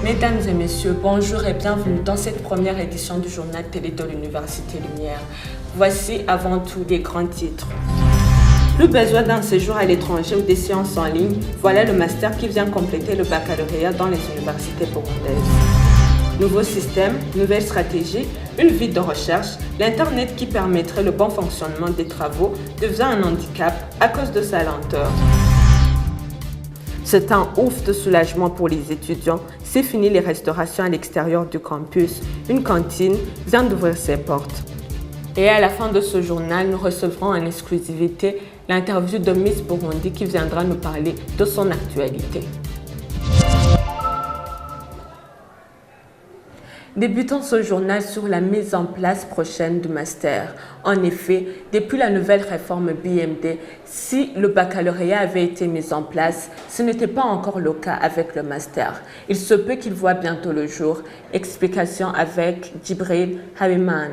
Mesdames et messieurs, bonjour et bienvenue dans cette première édition du journal télé de l'Université Lumière. Voici avant tout les grands titres. Plus besoin d'un séjour à l'étranger ou des séances en ligne, voilà le master qui vient compléter le baccalauréat dans les universités burundaises. Nouveau système, nouvelle stratégie, une vie de recherche, l'Internet qui permettrait le bon fonctionnement des travaux devient un handicap à cause de sa lenteur. C'est un ouf de soulagement pour les étudiants. C'est fini les restaurations à l'extérieur du campus. Une cantine vient d'ouvrir ses portes. Et à la fin de ce journal, nous recevrons en exclusivité l'interview de Miss Burundi qui viendra nous parler de son actualité. Débutons ce journal sur la mise en place prochaine du master. En effet, depuis la nouvelle réforme BMD, si le baccalauréat avait été mis en place, ce n'était pas encore le cas avec le master. Il se peut qu'il voit bientôt le jour. Explication avec Djibril Habiman.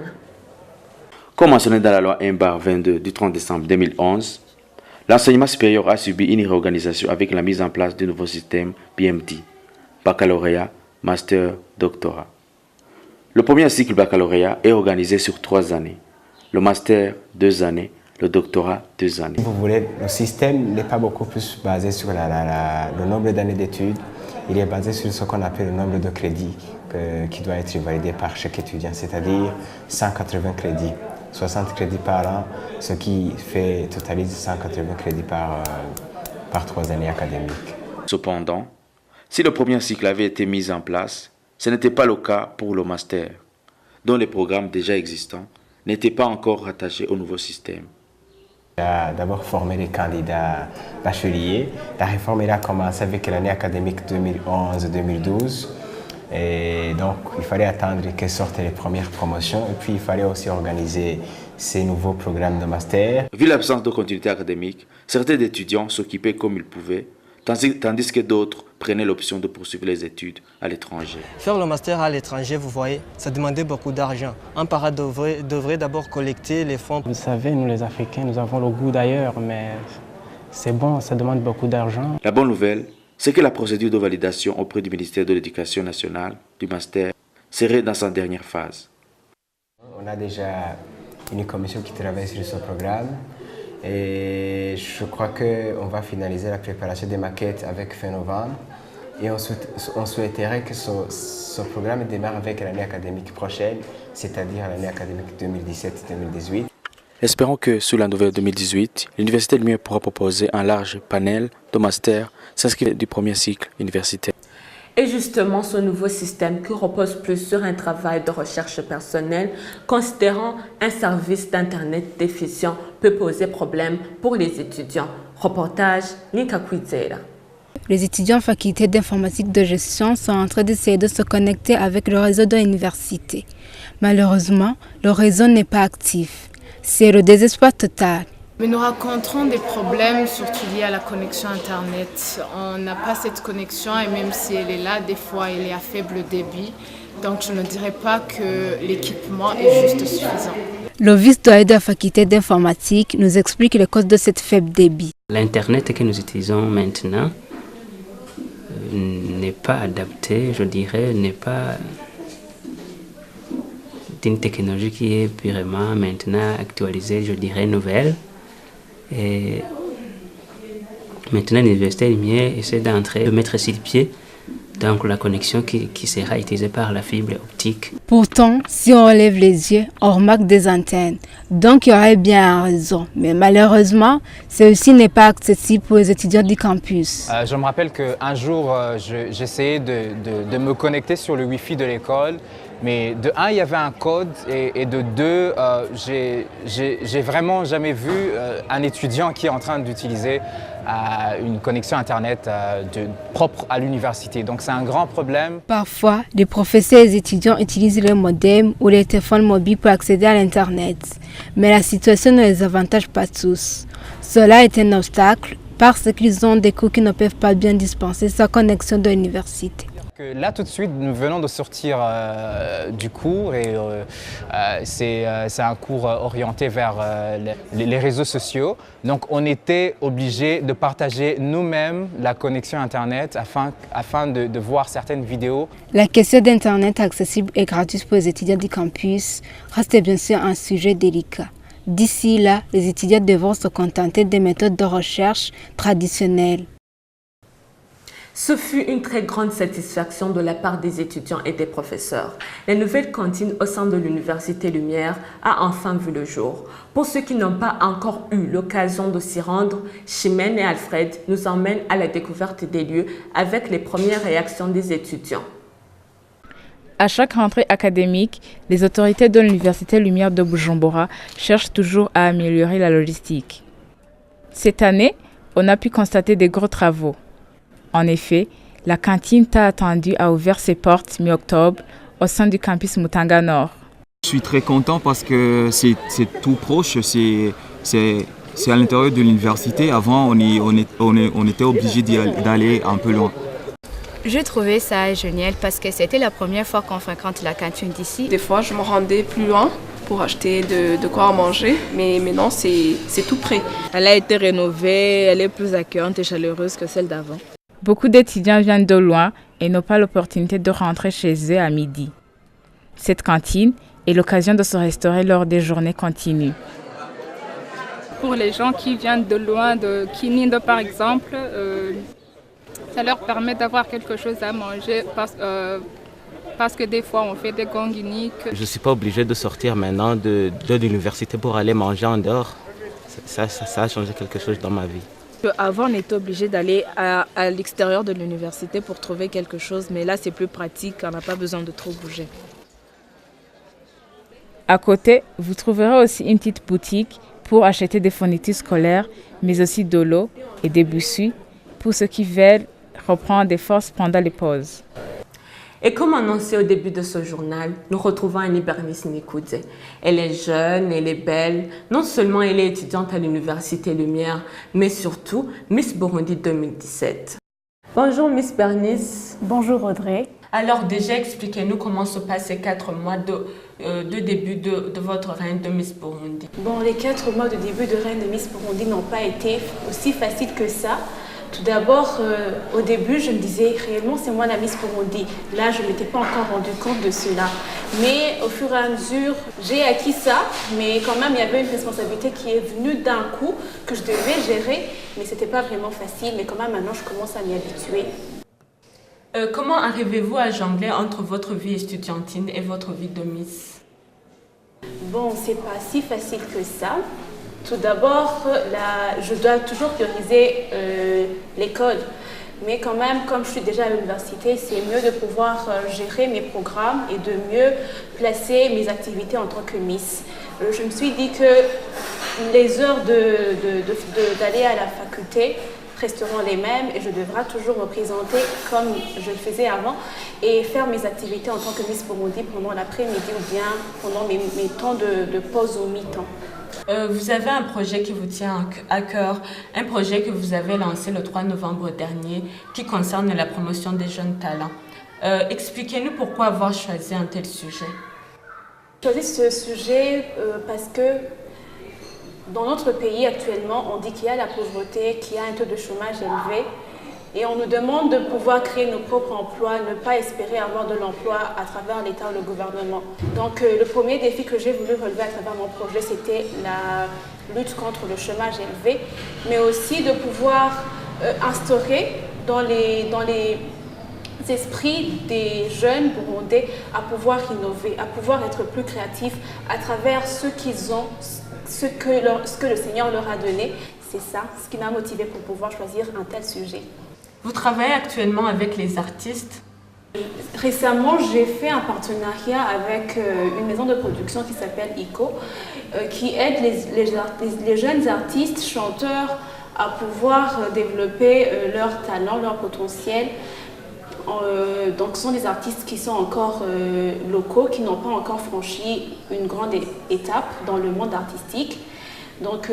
Comme mentionné dans la loi 1/22 du 30 décembre 2011, l'enseignement supérieur a subi une réorganisation avec la mise en place du nouveau système BMD, baccalauréat, master, doctorat. Le premier cycle baccalauréat est organisé sur 3 années, le master 2 années, le doctorat 2 années. Vous voulez, le système n'est pas beaucoup plus basé sur le nombre d'années d'études, il est basé sur ce qu'on appelle le nombre de crédits qui doit être validé par chaque étudiant, c'est-à-dire 180 crédits, 60 crédits par an, ce qui totalise 180 crédits par 3 années académiques. Cependant, si le premier cycle avait été mis en place, ce n'était pas le cas pour le master, dont les programmes déjà existants n'étaient pas encore rattachés au nouveau système. Il a d'abord formé les candidats bacheliers. La réforme a commencé avec l'année académique 2011-2012. Et donc, il fallait attendre que sortent les premières promotions et puis il fallait aussi organiser ces nouveaux programmes de master. Vu l'absence de continuité académique, certains étudiants s'occupaient comme ils pouvaient, tandis que d'autres prenaient l'option de poursuivre les études à l'étranger. Faire le master à l'étranger, vous voyez, ça demandait beaucoup d'argent. Un parent devrait d'abord collecter les fonds. Vous savez, nous les Africains, nous avons le goût d'ailleurs, mais c'est bon, ça demande beaucoup d'argent. La bonne nouvelle, c'est que la procédure de validation auprès du ministère de l'Éducation nationale du master serait dans sa dernière phase. On a déjà une commission qui travaille sur ce programme. Et je crois qu'on va finaliser la préparation des maquettes avec fin novembre. Et on souhaiterait que ce programme démarre avec l'année académique prochaine, c'est-à-dire l'année académique 2017-2018. Espérons que sous la nouvelle 2018, l'Université Lumière pourra proposer un large panel de masters s'inscrivant du premier cycle universitaire. Et justement, ce nouveau système qui repose plus sur un travail de recherche personnelle, considérant un service d'Internet déficient, peut poser problème pour les étudiants. Reportage Nika Kwizera. Les étudiants en faculté d'informatique de gestion sont en train d'essayer de se connecter avec le réseau de l'université. Malheureusement, le réseau n'est pas actif. C'est le désespoir total. Mais nous rencontrons des problèmes, surtout liés à la connexion Internet. On n'a pas cette connexion et même si elle est là, des fois elle est à faible débit. Donc je ne dirais pas que l'équipement est juste suffisant. Le vice-doyen de la faculté d'informatique nous explique les causes de cette faible débit. L'Internet que nous utilisons maintenant n'est pas adapté, je dirais, n'est pas d'une technologie qui est purement maintenant actualisée, je dirais nouvelle. Et maintenant, l'Université Lumière essaie d'entrer, de mettre sur le pied donc la connexion qui sera utilisée par la fibre optique. Pourtant, si on relève les yeux, on remarque des antennes. Donc, il y aurait bien un réseau. Mais malheureusement, celle-ci n'est pas accessible pour les étudiants du campus. Je me rappelle qu'un jour, j'essayais de me connecter sur le Wi-Fi de l'école. Mais de un, il y avait un code et de deux, j'ai vraiment jamais vu un étudiant qui est en train d'utiliser une connexion Internet propre à l'université. Donc c'est un grand problème. Parfois, les professeurs et les étudiants utilisent le modem ou les téléphones mobiles pour accéder à l'Internet. Mais la situation ne les avantage pas tous. Cela est un obstacle parce qu'ils ont des cours qui ne peuvent pas bien dispenser sa connexion de l'université. Là, tout de suite, nous venons de sortir du cours et c'est un cours orienté vers les réseaux sociaux. Donc, on était obligés de partager nous-mêmes la connexion Internet afin de voir certaines vidéos. La question d'Internet accessible et gratuite pour les étudiants du campus reste bien sûr un sujet délicat. D'ici là, les étudiants devront se contenter des méthodes de recherche traditionnelles. Ce fut une très grande satisfaction de la part des étudiants et des professeurs. La nouvelle cantine au sein de l'Université Lumière a enfin vu le jour. Pour ceux qui n'ont pas encore eu l'occasion de s'y rendre, Chimène et Alfred nous emmènent à la découverte des lieux avec les premières réactions des étudiants. À chaque rentrée académique, les autorités de l'Université Lumière de Bujumbura cherchent toujours à améliorer la logistique. Cette année, on a pu constater des gros travaux. En effet, la cantine tant attendue a ouvert ses portes mi-octobre au sein du campus Mutanga Nord. Je suis très content parce que c'est tout proche, c'est à l'intérieur de l'université. Avant, on était obligé d'aller un peu loin. J'ai trouvé ça génial parce que c'était la première fois qu'on fréquente la cantine d'ici. Des fois, je me rendais plus loin pour acheter de quoi manger, mais maintenant, c'est tout près. Elle a été rénovée, elle est plus accueillante et chaleureuse que celle d'avant. Beaucoup d'étudiants viennent de loin et n'ont pas l'opportunité de rentrer chez eux à midi. Cette cantine est l'occasion de se restaurer lors des journées continues. Pour les gens qui viennent de loin, de Kinindo par exemple, ça leur permet d'avoir quelque chose à manger parce que des fois on fait des gangs uniques. Je ne suis pas obligé de sortir maintenant de l'université pour aller manger en dehors. Ça a changé quelque chose dans ma vie. Avant, on était obligé d'aller à l'extérieur de l'université pour trouver quelque chose, mais là, c'est plus pratique, on n'a pas besoin de trop bouger. À côté, vous trouverez aussi une petite boutique pour acheter des fournitures scolaires, mais aussi de l'eau et des biscuits pour ceux qui veulent reprendre des forces pendant les pauses. Et comme annoncé au début de ce journal, nous retrouvons Annie Bernice Nikudze. Elle est jeune, elle est belle. Non seulement elle est étudiante à l'Université Lumière, mais surtout Miss Burundi 2017. Bonjour Miss Bernice. Bonjour Audrey. Alors déjà, expliquez-nous comment se passent ces 4 mois de début de votre règne de Miss Burundi. Bon, les 4 mois de début de règne de Miss Burundi n'ont pas été aussi faciles que ça. Tout d'abord, au début, je me disais réellement c'est moi la Miss Burundi. Là, je ne m'étais pas encore rendu compte de cela. Mais au fur et à mesure, j'ai acquis ça. Mais quand même, il y avait une responsabilité qui est venue d'un coup que je devais gérer. Mais ce n'était pas vraiment facile. Mais quand même, maintenant, je commence à m'y habituer. Comment arrivez-vous à jongler entre votre vie estudiantine et votre vie de Miss? Bon, c'est pas si facile que ça. Tout d'abord, je dois toujours prioriser l'école. Mais quand même, comme je suis déjà à l'université, c'est mieux de pouvoir gérer mes programmes et de mieux placer mes activités en tant que Miss. Je me suis dit que les heures d'aller à la faculté resteront les mêmes et je devrai toujours me présenter comme je le faisais avant et faire mes activités en tant que Miss Burundi pendant l'après-midi ou bien pendant mes temps de pause au mi-temps. Vous avez un projet qui vous tient à cœur, un projet que vous avez lancé le 3 novembre dernier qui concerne la promotion des jeunes talents. Expliquez-nous pourquoi avoir choisi un tel sujet. J'ai choisi ce sujet parce que dans notre pays actuellement, on dit qu'il y a la pauvreté, qu'il y a un taux de chômage élevé et on nous demande de pouvoir créer nos propres emplois, ne pas espérer avoir de l'emploi à travers l'État ou le gouvernement. Donc le premier défi que j'ai voulu relever à travers mon projet, c'était la lutte contre le chômage élevé, mais aussi de pouvoir instaurer dans les esprits des jeunes burundais à pouvoir innover, à pouvoir être plus créatifs à travers ce qu'ils ont, ce que le Seigneur leur a donné. C'est ça, ce qui m'a motivée pour pouvoir choisir un tel sujet. Vous travaillez actuellement avec les artistes? Récemment, j'ai fait un partenariat avec une maison de production qui s'appelle ICO, qui aide les jeunes artistes, chanteurs, à pouvoir développer leur talent, leur potentiel. Donc ce sont des artistes qui sont encore locaux, qui n'ont pas encore franchi une grande étape dans le monde artistique. Donc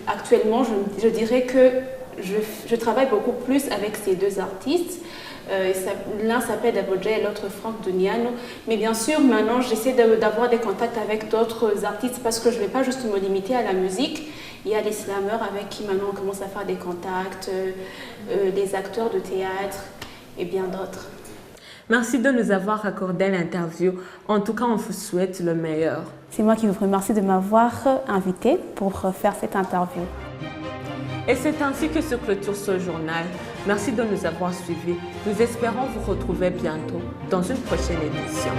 actuellement, je dirais que je travaille beaucoup plus avec ces deux artistes. L'un s'appelle Dabodja et l'autre Franck Duniano. Mais bien sûr, maintenant, j'essaie d'avoir des contacts avec d'autres artistes parce que je ne vais pas juste me limiter à la musique. Il y a les slameurs avec qui maintenant on commence à faire des contacts, des acteurs de théâtre et bien d'autres. Merci de nous avoir accordé l'interview. En tout cas, on vous souhaite le meilleur. C'est moi qui vous remercie de m'avoir invité pour faire cette interview. Et c'est ainsi que se clôture ce journal. Merci de nous avoir suivis. Nous espérons vous retrouver bientôt dans une prochaine édition.